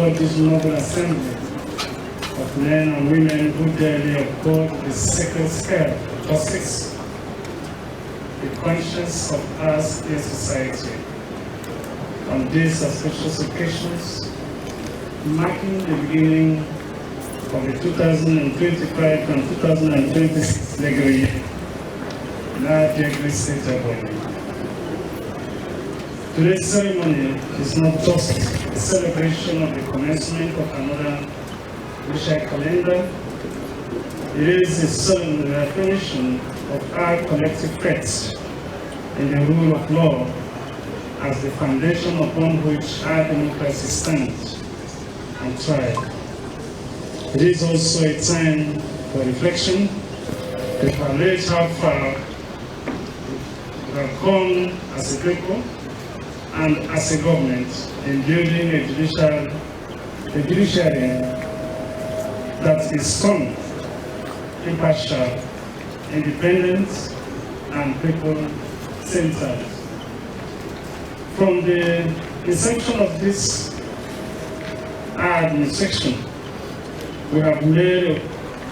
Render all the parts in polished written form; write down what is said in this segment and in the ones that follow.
before this noble assembly of men and women who daily uphold the sacred scale of justice, the conscience of us in society. On these auspicious occasions, marking the beginning of the 2025 and 2026 legal year in our dear state Ebonyi. Today's ceremony is not just a celebration of the commencement of another judicial calendar. It is a solemn reaffirmation of our collective faith in the rule of law as the foundation upon which our democracy stands and thrives. It is also a time for reflection to evaluate how far we have come as a people and as a government in building a judiciary that is strong, impartial, independent, and people-centered. From the inception of this administration, we have made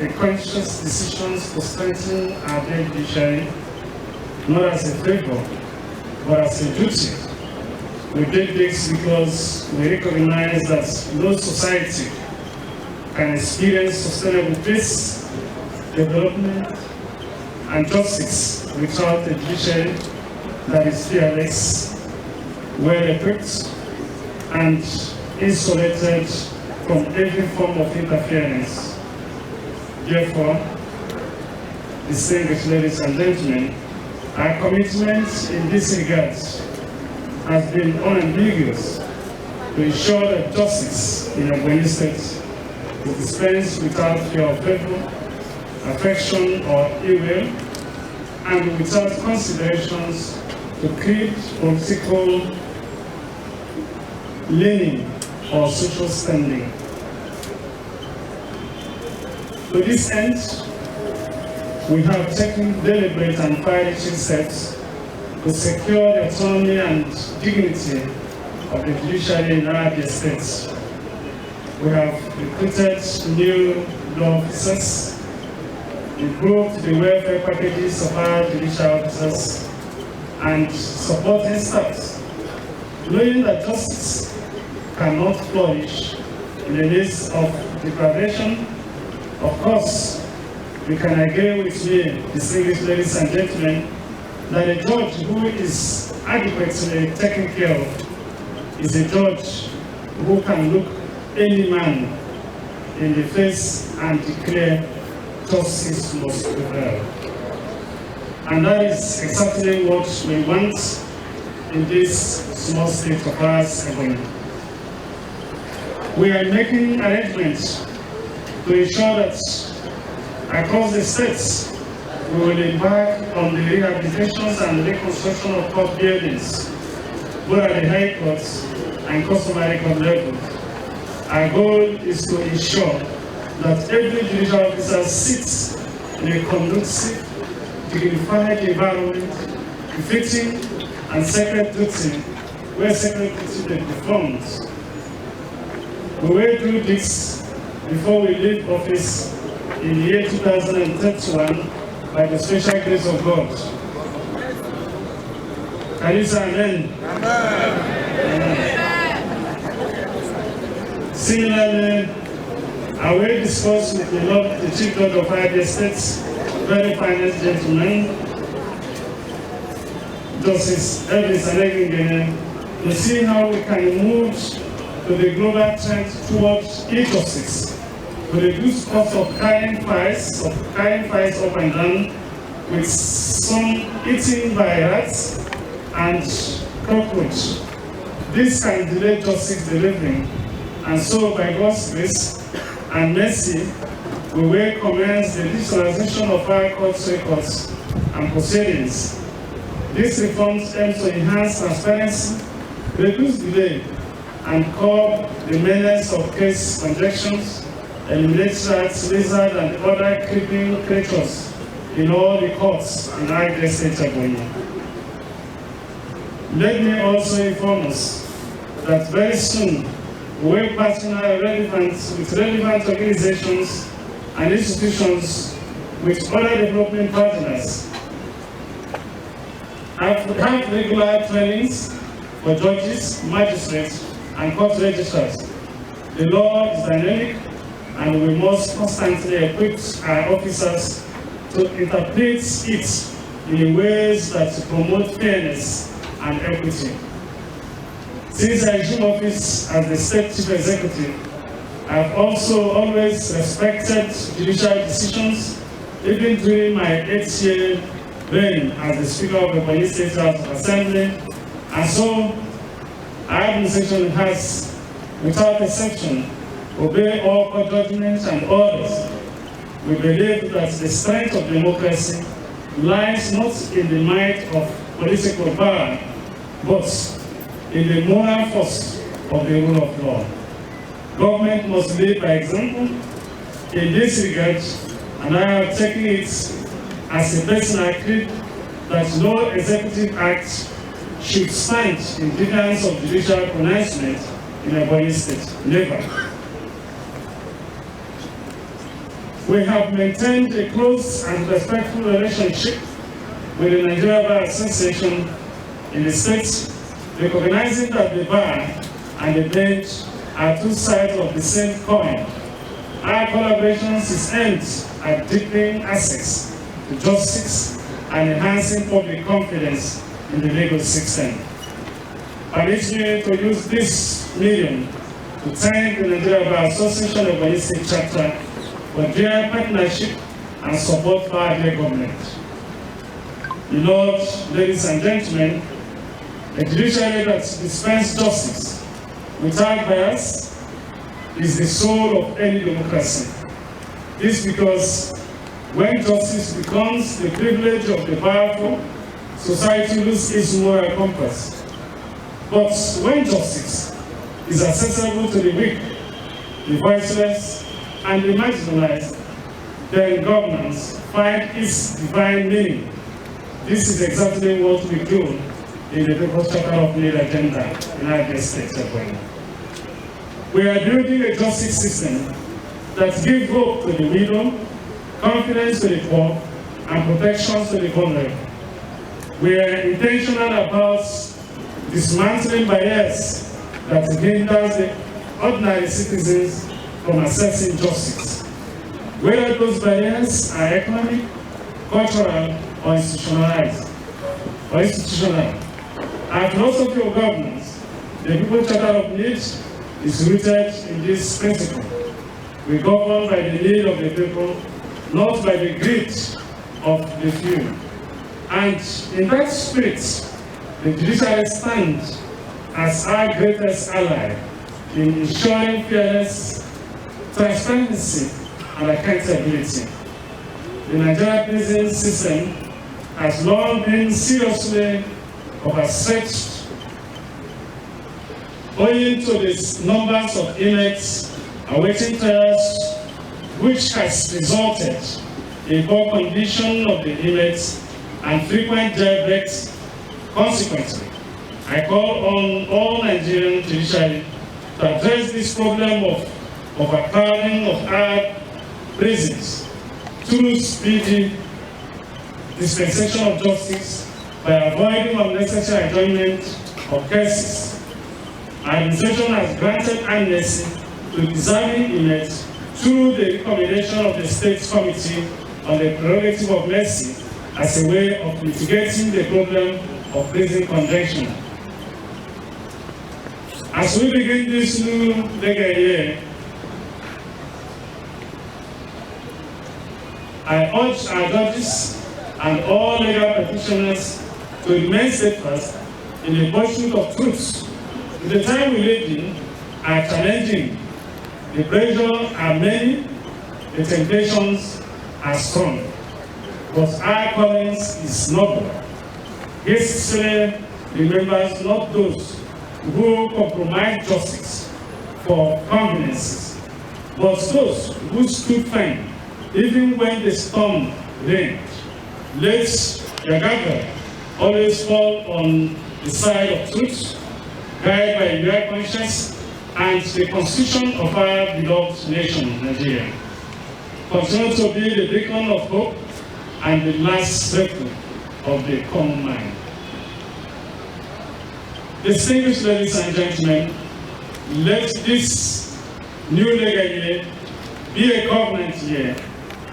a conscious decision to strengthen our judiciary, not as a favor, but as a duty. We did this because we recognize that no society can experience sustainable peace, development, and justice without a judiciary that is fearless, well-equipped, and insulated from every form of interference. Therefore, distinguished ladies and gentlemen, our commitment in this regard has been unambiguous to ensure that justice in Ebonyi State is dispensed without fear of favor, affection, or ill will, and without considerations to create political leaning or social standing. To this end, we have taken deliberate and far-reaching steps to secure the autonomy and dignity of the judiciary in our states. We have recruited new law officers, improved the welfare packages of our judicial officers, and supporting staff, knowing that justice cannot flourish in the midst of deprivation. Of course, you can agree with me, distinguished ladies and gentlemen, that a judge who is adequately taken care of is a judge who can look any man in the face and declare justice must prevail. And that is exactly what we want in this small state of ours, Ebonyi. We are making arrangements to ensure that across the states, we will embark on the rehabilitations and reconstruction of court buildings, both at the High Courts and customary court level. Our goal is to ensure that every judicial officer sits in a conducive, dignified environment, befitting and sacred duty, where sacred duty is performed. We will do this before we leave office in the year 2031 by the special grace of God. Can you say amen? Amen. Similarly, I will discuss with the Chief Judge of our states, very finest gentleman, Justice Ebonyi, to see how we can move to the global trend towards e-justice, to reduce cost of carrying files up and down, with some eaten by rats and cockroach. This can delay justice delivery, and so by God's grace and mercy, we will commence the digitalization of our court records and proceedings. These reforms aim to enhance transparency, reduce delay, and curb the menace of case congestions, eliminate rats, lizards, and other creeping creatures in all the courts in our great state Ebonyi. Let me also inform us that very soon We work partner with relevant organizations and institutions with other development partners. I have regular trainings for judges, magistrates, and court registrars. The law is dynamic, and we must constantly equip our officers to interpret it in ways that promote fairness and equity. Since I assumed office as the State Chief Executive, I have also always respected judicial decisions, even during my 8th-year reign as the Speaker of the Ebonyi State House of Assembly, and so our administration has, without exception, obeyed all court judgments and orders. We believe that the strength of democracy lies not in the might of political power, but in the moral force of the rule of law. Government must lead by example. In this regard, and I have taken it as a personal creed that no executive act should stand in defense of judicial pronouncement in Ebonyi State. Never. We have maintained a close and respectful relationship with the Nigeria Bar Association in the state, recognizing that the bar and the bench are two sides of the same coin. Our collaboration is aimed at deepening access to justice and enhancing public confidence in the legal system. Permit me to use this medium to thank the Nigeria Bar Association of Ebonyi State Chapter for their partnership and support for our government. You know, ladies and gentlemen, a judiciary that dispenses justice without bias is the soul of any democracy. This because when justice becomes the privilege of the powerful, society loses its moral compass. But when justice is accessible to the weak, the voiceless, and the marginalized, then governance finds its divine meaning. This is exactly what we do in the People's Charter of Need agenda in United States of Ebonyi. We are building a justice system that gives hope to the widow, confidence to the poor, and protection to the vulnerable. We are intentional about dismantling barriers that hinders the ordinary citizens from accessing justice, whether those barriers are economic, cultural, or institutional. Our philosophy of governance, the People's Charter of Need, is rooted in this principle. We govern by the need of the people, not by the greed of the few. And in that spirit, the judiciary stands as our greatest ally in ensuring fairness, transparency, and accountability. The Nigerian prison system has long been seriously overstretched owing to the numbers of inmates awaiting trials, which has resulted in poor condition of the inmates and frequent jail breaks. Consequently, I call on all Nigerian judiciary to address this problem of overcrowding of our prisons through speedy dispensation of justice by avoiding unnecessary adjournment of cases. Our administration has granted amnesty to deserving inmates through the recommendation of the State Committee on the Prerogative of Mercy as a way of mitigating the problem of prison congestion. As we begin this new legal year, I urge our judges and all legal practitioners to remain steadfast in the pursuit of truth. The time we live in are challenging. The pressures are many, the temptations are strong. But our callings is noble. History remembers not those who compromise justice for conveniences, but those who stood firm even when the storm reigned. Let your gavel always fall on the side of truth, guided by your conscience and the constitution of our beloved nation, Nigeria. Continue to be the beacon of hope and the last breakthrough of the common man. Distinguished ladies and gentlemen, let this new legal year be a covenant year,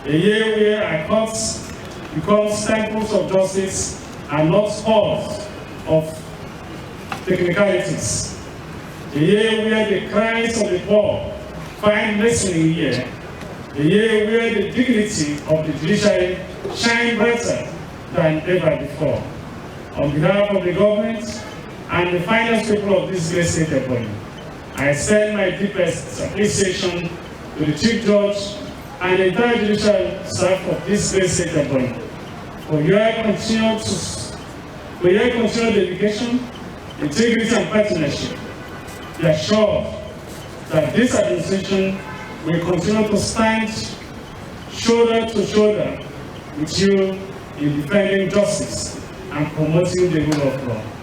a year where our courts become temples of justice and not halls of technicalities, a year where the cries of the poor find listening ear, a year where the dignity of the judiciary shine brighter than ever before. On behalf of the government and the finest people of this great state of Ebonyi, I extend my deepest appreciation to the Chief Judge and the entire judicial staff of this great state of Ebonyi for your continued dedication, integrity, and partnership. Be assured that this administration will continue to stand shoulder to shoulder with you in defending justice and promoting the rule of law.